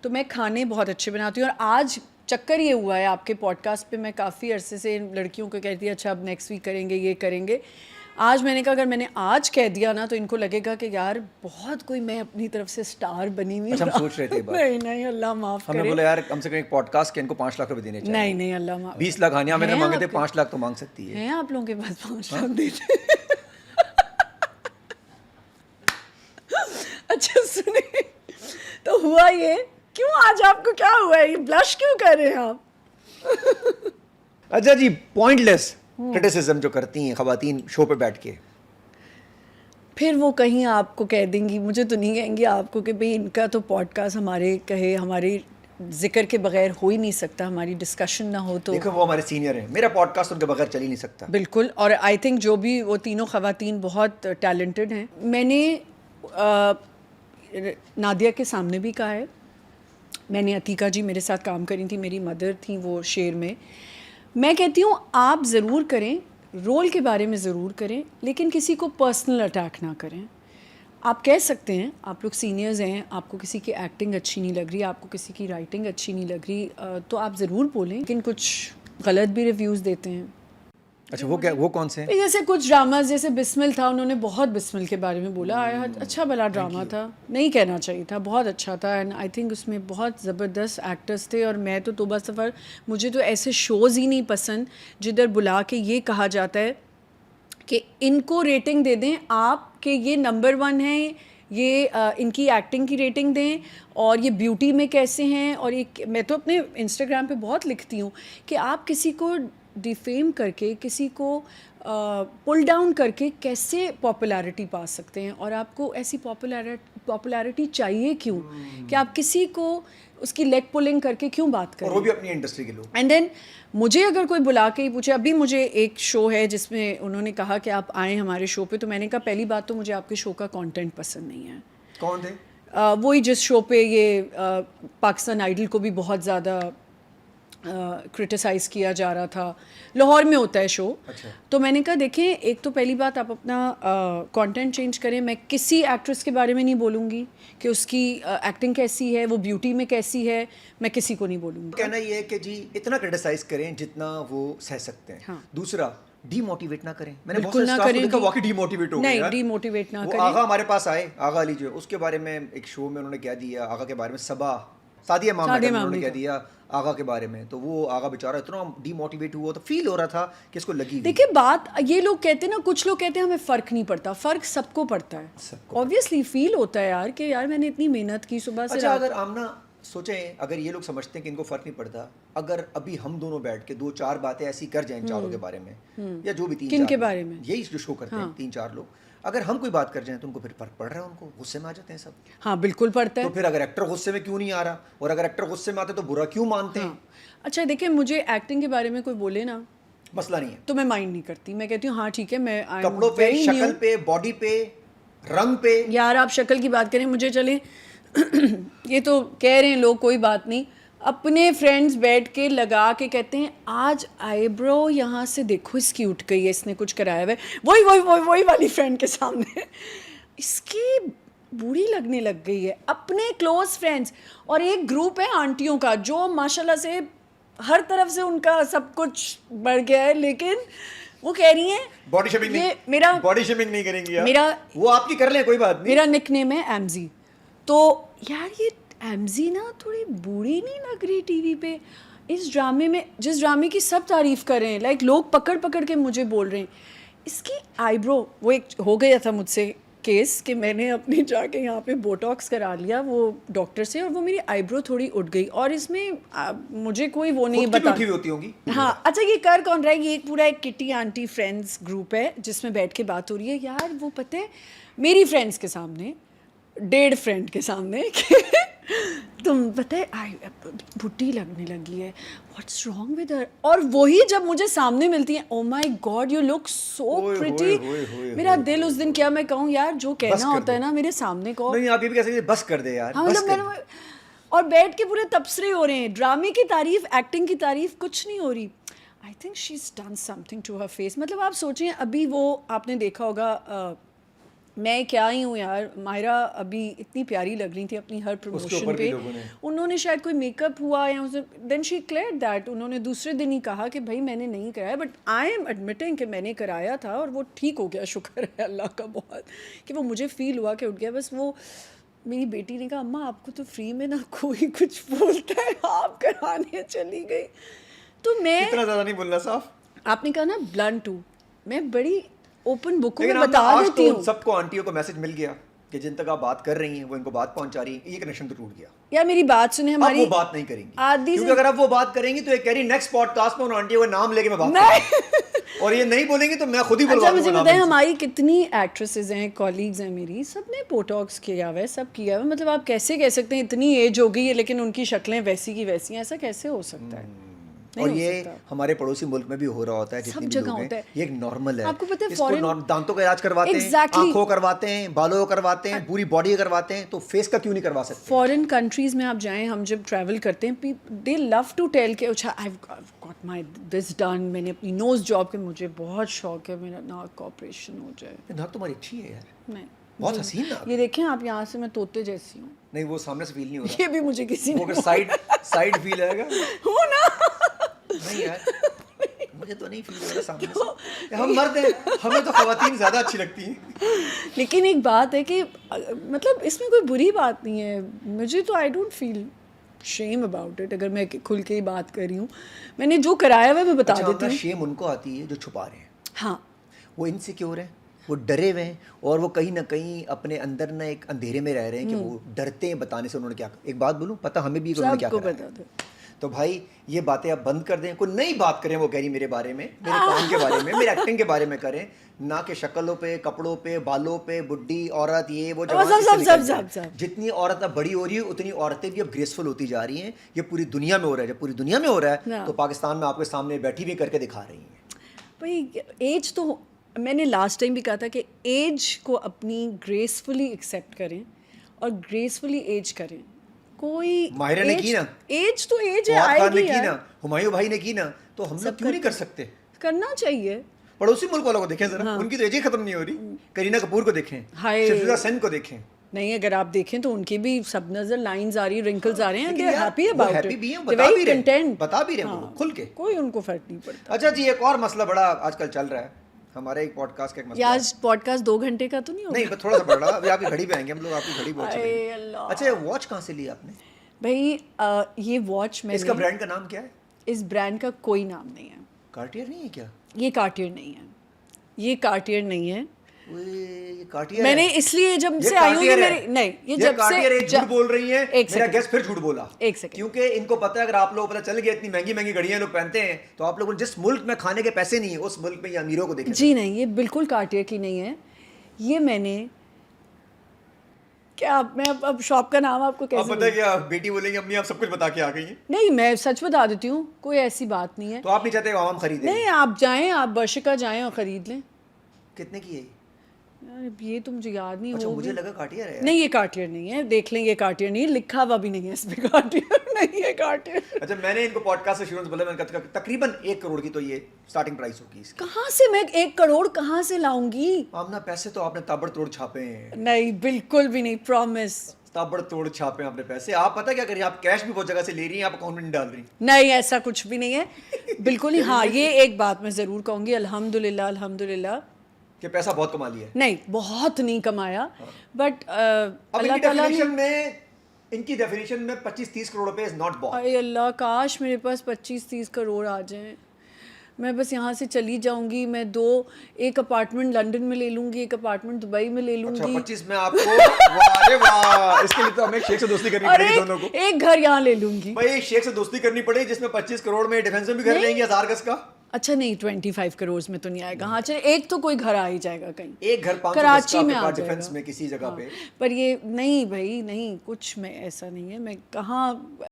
तो मैं खाने बहुत अच्छे बनाती हूँ, और आज चक्कर ये हुआ है आपके पॉडकास्ट पे, मैं काफ़ी अरसे से लड़कियों को कहती है अच्छा अब नेक्स्ट वीक करेंगे, ये करेंगे। आज मैंने कहा अगर मैंने आज कह दिया ना तो इनको लगेगा कि यार बहुत कोई मैं अपनी तरफ से स्टार बनी हुई। अच्छा, हम सोच रहे थे नहीं नहीं, अल्लाह माफ़ करे। हमने बोला यार कम से कम एक पॉडकास्ट के इनको 5 लाख रुपए देने चाहिए। नहीं नहीं, अल्लाह माफ़। 20 लाख हानिया मैंने मांगे थे, 5 लाख तो मांग सकती है। हैं आप लोगों के पास 5 लाख देते? अच्छा सुनिए, तो हुआ ये, क्यों आज आपको क्या हुआ है, ये ब्लश क्यों कर रहे हैं आप? अच्छा जी, पॉइंटलेस क्रिटिसिज्म जो करती हैं खवातीन शो पे बैठ के, फिर वो कहीं आपको कह देंगी, मुझे तो नहीं कहेंगी आपको कि भाई इनका तो पॉडकास्ट हमारे कहे हमारे जिक्र के बगैर हो ही नहीं सकता, हमारी डिस्कशन ना हो तो। देखो वो हमारे सीनियर हैं, मेरा पॉडकास्ट उनके बगैर चल ही नहीं सकता। बिल्कुल, और आई थिंक जो भी वो तीनों खवातीन बहुत टैलेंटेड हैं। मैंने नादिया के सामने भी कहा है, मैंने अतीका जी मेरे साथ काम करी थी, मेरी मदर थी वो शेर में। मैं कहती हूँ आप ज़रूर करें, रोल के बारे में ज़रूर करें, लेकिन किसी को पर्सनल अटैक ना करें। आप कह सकते हैं आप लोग सीनियर्स हैं, आपको किसी की एक्टिंग अच्छी नहीं लग रही, आपको किसी की राइटिंग अच्छी नहीं लग रही, तो आप ज़रूर बोलें, लेकिन कुछ गलत भी रिव्यूज़ देते हैं। अच्छा वो क्या, वो कौन से हैं? जैसे कुछ ड्रामा, जैसे बिस्मिल था, उन्होंने बहुत बिस्मिल के बारे में बोला, अच्छा भला ड्रामा था, नहीं कहना चाहिए था, बहुत अच्छा था, एंड आई थिंक उसमें बहुत ज़बरदस्त एक्टर्स थे। और मैं तो तौबा सफ़र, मुझे तो ऐसे शोज़ ही नहीं पसंद जिधर बुला के ये कहा जाता है कि इनको रेटिंग दे दें आप कि ये नंबर 1 है, ये इनकी एक्टिंग की रेटिंग दें, और ये ब्यूटी में कैसे हैं। और ये मैं तो अपने इंस्टाग्राम पे बहुत लिखती हूँ कि आप किसी को डिफेम करके, किसी को पुल डाउन करके कैसे पॉपुलैरिटी पा सकते हैं, और आपको ऐसी पॉपुलैरिटी चाहिए क्यों कि आप किसी को उसकी लेग पुलिंग करके क्यों बात करें, और वो भी अपनी इंडस्ट्री के लोग। एंड देन मुझे अगर कोई बुला के ही पूछे, अभी मुझे एक शो है जिसमें उन्होंने कहा कि आप आएँ हमारे शो पे, तो मैंने कहा पहली बात तो मुझे आपके शो का कंटेंट पसंद नहीं है। कौन थे? वही जिस शो पे ये पाकिस्तान आइडल को भी बहुत ज़्यादा क्रिटिसाइज़ किया जा रहा था, लाहौर में होता है शो। अच्छा। तो मैंने कहा देखें, एक तो पहली बात आप अपना कंटेंट चेंज करें। मैं किसी एक्ट्रेस के बारे में नहीं बोलूँगी कि उसकी एक्टिंग कैसी है, वो ब्यूटी में कैसी है, मैं किसी को नहीं बोलूँगी। कहना ये है कि जी इतना क्रिटिसाइज करें जितना वो सह सकते हैं। हाँ। दूसरा, डीमोटिवेट ना करें। मैंने बिल्कुल ना बहुत सारे करें, स्टाफ को देखा वाकई डीमोटिवेट हो गए नहीं यार। डीमोटिवेट ना वो करें। आगा हमारे पास आए, आगा अली जो, उसके बारे में एक शो में उन्होंने क्या दिया, आगा के बारे में सादिया इमाम मैडम ने उन्होंने क्या दिया आगा के बारे में, तो वो आगा बेचारा इतना डीमोटिवेट हुआ, तो फील हो रहा था कि इसको लगी। देखिए बात ये लोग कहते हैं ना, कुछ लोग कहते हैं हमें फ़र्क नहीं पड़ता, फ़र्क सबको पड़ता है, ऑब्वियसली फील होता है यार कि यार मैंने इतनी मेहनत की सुबह से। अच्छा, अगर आमना सोचें, अगर ये लोग समझते हैं कि इनको फ़र्क नहीं पड़ता, अगर अभी हम दोनों बैठ के 2-4 बातें ऐसी कर जाएं चारों के बारे में, या जो भी 3-4 किन के बारे में, यही जो शो करते हैं 3-4 लोग, अगर हम कोई बात कर जाएं तो उनको फिर फर्क पड़ रहा है, उनको गुस्से में आ जाते हैं सब। हाँ बिल्कुल पड़ता है। तो फिर अगर एक्टर गुस्से में क्यों नहीं आ रहा, और अगर एक्टर गुस्से में आते तो बुरा क्यों मानते हैं? अच्छा देखिए, मुझे एक्टिंग के बारे में कोई बोले ना, मसला नहीं है, तो मैं माइंड नहीं करती, मैं कहती हूँ हाँ ठीक है, मैं कपड़ों पे, शक्ल पे, बॉडी पे, रंग पे। यार आप शक्ल की बात करें, मुझे चले ये तो कह रहे हैं लोग, कोई बात नहीं, अपने फ्रेंड्स बैठ के लगा के कहते हैं आज आईब्रो यहाँ से देखो इसकी उठ गई है, इसने कुछ कराया हुआ है, वही वाली फ्रेंड के सामने इसकी बूढ़ी लगने लग गई है, अपने क्लोज फ्रेंड्स। और एक ग्रुप है आंटियों का जो माशाल्लाह से हर तरफ से उनका सब कुछ बढ़ गया है, लेकिन वो कह रही हैं बॉडी शेमिंग नहीं, मेरा बॉडी शेमिंग नहीं करेंगी यार, मेरा वो आपकी कर लें, कोई बात नहीं। मेरा निकनेम है एमजी। तो यार ये एमजी ना थोड़ी बूढ़ी नहीं लग रही टीवी पे इस ड्रामे में, जिस ड्रामे की सब तारीफ कर रहे हैं, लाइक लोग पकड़ पकड़ के मुझे बोल रहे हैं इसकी आईब्रो। वो एक हो गया था मुझसे केस कि मैंने अपनी जाके यहाँ पे बोटॉक्स करा लिया वो डॉक्टर से, और वो मेरी आईब्रो थोड़ी उठ गई, और इसमें मुझे कोई वो नहीं बता होती होंगी। हाँ अच्छा, ये कर कौन रहा है, ये एक पूरा एक किटी आंटी फ्रेंड्स ग्रुप है जिसमें बैठ के बात हो रही है। यार वो पता है मेरी फ्रेंड्स के सामने, 1.5 फ्रेंड के सामने तुम पता है बुढ़ी लगने लगी है, व्हाट्स रॉन्ग विद हर। और वही जब मुझे सामने मिलती है, oh my God you look so pretty, मेरा दिल उस दिन, क्या मैं कहूँ यार, जो कहना होता है ना मेरे सामने को। नहीं आप ये भी कह सकते बस कर दे यार, हाँ मतलब, और बैठ के पूरे तबसरे हो रहे हैं, ड्रामे की तारीफ, एक्टिंग की तारीफ, कुछ नहीं हो रही। I think she is done something to her face. मतलब आप सोचें, अभी वो आपने देखा होगा मैं क्या ही हूँ यार, मायरा अभी इतनी प्यारी लग रही थी अपनी हर प्रमोशन ऊपर भी पे। लोगों ने। उन्होंने शायद कोई मेकअप हुआ या उसे देन शी क्लियर दैट, उन्होंने दूसरे दिन ही कहा कि भाई मैंने नहीं कराया, बट आई एम एडमिटिंग कि मैंने कराया था और वो ठीक हो गया, शुक्र है अल्लाह का बहुत, कि वो मुझे फील हुआ कि उठ गया। बस वो मेरी बेटी ने कहा अम्मा आपको तो फ्री में ना कोई कुछ बोलता है, आप कराने चली गई। तो मैं इतना ज़्यादा नहीं बोलना साफ। आपने कहा ना ब्लंट हूँ, मैं बड़ी ओपन बुक में लेकिन बता आज देती तो हूँ सबको आंटियों को मैसेज मिल गया कि जिन तक आप बात कर रही हैं वो इनको बात पहुंचा रही है, ये कनेक्शन तो टूट गया। यार मेरी बात सुने, अब हमारी वो बात नहीं करेंगी आदि क्योंकि से अगर आप वो बात करेंगी तो ये कह रही नेक्स्ट पॉडकास्ट में उन आंटियों का नाम लेके मैं बात नहीं करूंगी। और ये नहीं बोलेंगी तो मैं खुद ही अच्छा बुलवा मुझे दूंगा बताएं, नाम हमारी कितनी एक्ट्रेसेस हैं, कॉलीग्स हैं मेरी, सबने बोटॉक्स किया हुआ है, सब किया हुआ है। मतलब आप कैसे कह सकते हैं इतनी एज हो गई है लेकिन उनकी शक्लें वैसी की वैसी हैं, ऐसा कैसे हो सकता है? इनसे। और ये हमारे पड़ोसी मुल्क में भी हो रहा होता है, जितने भी जगह लोग होता हैं है। ये एक नॉर्मल है। आपको पता है इसको foreign- दांतों का इलाज करवाते हैं, Exactly. आंखों करवाते हैं, बालों का करवाते हैं, पूरी बॉडी का करवाते हैं, तो फेस का क्यों नहीं करवा सकते? फॉरेन कंट्रीज में आप जाएं, हम जब ट्रैवल करते हैं, दे लव टू टेल के अच्छा I got my this done, मैंने अपनी नोज जॉब के, मुझे बहुत शौक है मेरा नाक का ऑपरेशन हो जाए। नाक तुम्हारी अच्छी है यार, नहीं बहुत हसीन नाक। ये देखें आप, यहाँ से मैं तोते जैसी हूँ। नहीं वो सामने से फील नहीं हो रहा, ये भी मुझे किसी वो ने अगर साइड फील आएगा। हो ना नहीं यार मुझे तो नहीं फील हो रहा सामने से। हम मर्द हैं, हमें तो खवातीन ज़्यादा अच्छी लगती हैं। लेकिन एक बात है कि मतलब इसमें कोई बुरी बात नहीं है, मुझे तो I don't feel shame about it. अगर मैं खुल के ही बात कर रही हूँ, मैंने जो कराया हुआ है मैं बता देती हूँ। शेम उनको आती है जो छुपा रहे हैं, हाँ वो इनसिक्योर हैं, वो डरे हुए हैं और वो कहीं ना कहीं अपने अंदर ना एक अंधेरे में रह रहे हैं कि वो डरते हैं बताने से उन्होंने क्या। एक बात बोलूं, पता हमें भी कि उन्होंने क्या सबको करा बता है। दो। तो भाई ये बातें आप बंद कर दें, कोई नई बात करें, वो कह रही मेरे बारे में, मेरे काम के बारे में, मेरे एक्टिंग के बारे में करें, ना कि शक्लों पे, कपड़ों पे, बालों पे, बुड्ढी औरत, ये वो जवान इससे निकल जाए। सब। जितनी औरत अब बड़ी हो रही है उतनी औरतें भी अब ग्रेसफुल होती जा रही हैं। ये पूरी दुनिया में हो रहा है, जब पूरी दुनिया में हो रहा है हाँ। तो पाकिस्तान में आपके सामने बैठी हुई करके दिखा रही हैं। भाई एज तो मैंने लास्ट टाइम भी कहा था कि एज को अपनी ग्रेसफुली एक्सेप्ट करें और ग्रेसफुली एज करें। कोई माहिरा ने की ना, एज तो एज है, फवाद खान ने आएगी की यार, ना, हुमायूं भाई ने की ना, तो हम लोग क्यों नहीं कर सकते? करना चाहिए। पड़ोसी मुल्क वालों को देखें जरा, उनकी तो एज ही खत्म नहीं हो रही। करीना कपूर को देखें, हाय। शफीका सेन को देखें। नहीं अगर आप देखें तो उनकी भी सब नजर लाइंस आ रही, रिंकल्स आ रहे हैं, लेकिन दे आर यार, हैप्पी वो अबाउट happy इट, भी हैं, दे बता वेरी भी रहे हैं, कंटेंट, बता भी रहे हैं वो खुल के। कोई उनको फर्क नहीं पड़ता। अच्छा जी, एक और मसला बड़ा आजकल चल रहा है, हमारे एक पॉडकास्ट का एक ये मसला है। आज पॉडकास्ट 2 घंटे का तो नहीं होगा? नहीं बस थोड़ा सा बढ़ रहा, अभी आपकी घड़ी पे आएंगे हम लोग, आपकी घड़ी बहुत चलेगी। अरे अल्लाह। अच्छा ये वॉच कहाँ से ली आपने? भाई ये वॉच मैंने, इसका ब्रांड का नाम क्या है? इस ब्रांड का कोई नाम नहीं है। कार्टियर नहीं है क्या? ये कार्टियर नहीं है, ये कार्टियर नहीं है। ये कार्टियर मैंने है। इसलिए जब ये से आई हूँ कार्टियर है। मेरी नहीं, ये ये जब कार्टियर है, से झूठ बोल रही है। एक मेरा सेकंड। गेस्ट फिर झूठ बोला। एक सेकंड। क्योंकि इनको पता है अगर आप लोगों को पता चल गया इतनी महंगी महंगी घड़ियां लोग पहनते हैं तो आप लोगों जिस मुल्क में खाने के पैसे नहीं है उस मुल्क में ये अमीरों को देखें। जी नहीं, ये बिल्कुल कार्टियर की नहीं है। ये मैंने क्या, मैं अब शॉप का नाम आपको अब कैसे पता है क्या बेटी बोलेंगी अम्मी आप सब कुछ बता के आ गई हैं, नहीं मैं सच बता देती हूँ, कोई ऐसी बात नहीं है। तो आप नहीं चाहते आवाम खरीदे? नहीं आप जाएं, आप बर्शिका जाएं और ख़रीद लें। कितने की है? यार ये तो मुझे याद नहीं अच्छा होगी। मुझे लगा कार्टियर है। नहीं ये कार्टियर नहीं है, देख लें ये कार्टियर नहीं है, लिखा हुआ भी नहीं है इसमें कार्टियर नहीं है कार्टियर। अच्छा मैंने इनको पॉडकास्ट से शुरू से बोला, मैंने कहा तकरीबन 1 करोड़ की तो ये स्टार्टिंग प्राइस होगी इसकी। कहाँ से मैं 1 करोड़ कहाँ से लाऊंगी? आमना पैसे तो आपने ताबड़तोड़ छापे हैं, नहीं बिल्कुल भी नहीं, प्रॉमिस। ताबड़तोड़ छापे हैं आपने पैसे। आप पता क्या करिए, आप कैश भी बहुत जगह से ले रही हैं, आप अकाउंट में नहीं डाल रही। नहीं ऐसा कुछ भी नहीं है बिल्कुल ही। हाँ ये एक बात मैं ज़रूर कहूँगी, अल्हम्दुलिल्लाह अल्हम्दुलिल्लाह कि पैसा बहुत कमा लिया है। नहीं बहुत नहीं कमाया, बट अब अल्लाह इनकी ताला ने, डेफिनेशन में, इनकी डेफिनेशन में 25-30 करोड़ रुपए इज नॉट बॉट। अरे अल्लाह काश मेरे पास 25-30 करोड़ आ जाएं, मैं बस यहाँ से चली जाऊंगी। मैं एक अपार्टमेंट लंदन में ले लूंगी, एक अपार्टमेंट दुबई में ले अच्छा लूंगी। 25 में आपको वाह रे वाह, इसके लिए तो हमें एक शेख से दोस्ती करनी और पड़ेगी दोनों को। एक घर यहाँ ले लूंगी। भाई एक शेख से दोस्ती करनी पड़ेगी जिसमें 25 करोड़ में डिफेंस में भी घर लेंगे 1000 गज का। अच्छा नहीं 25 करोड़ में तो नहीं आएगा। हाँ चले एक तो कोई घर आ ही जाएगा कहीं, एक घर 500 कराची में आ डिफेंस जाएगा। में किसी जगह पे। पर ये नहीं भाई नहीं, कुछ में ऐसा नहीं है। मैं कहाँ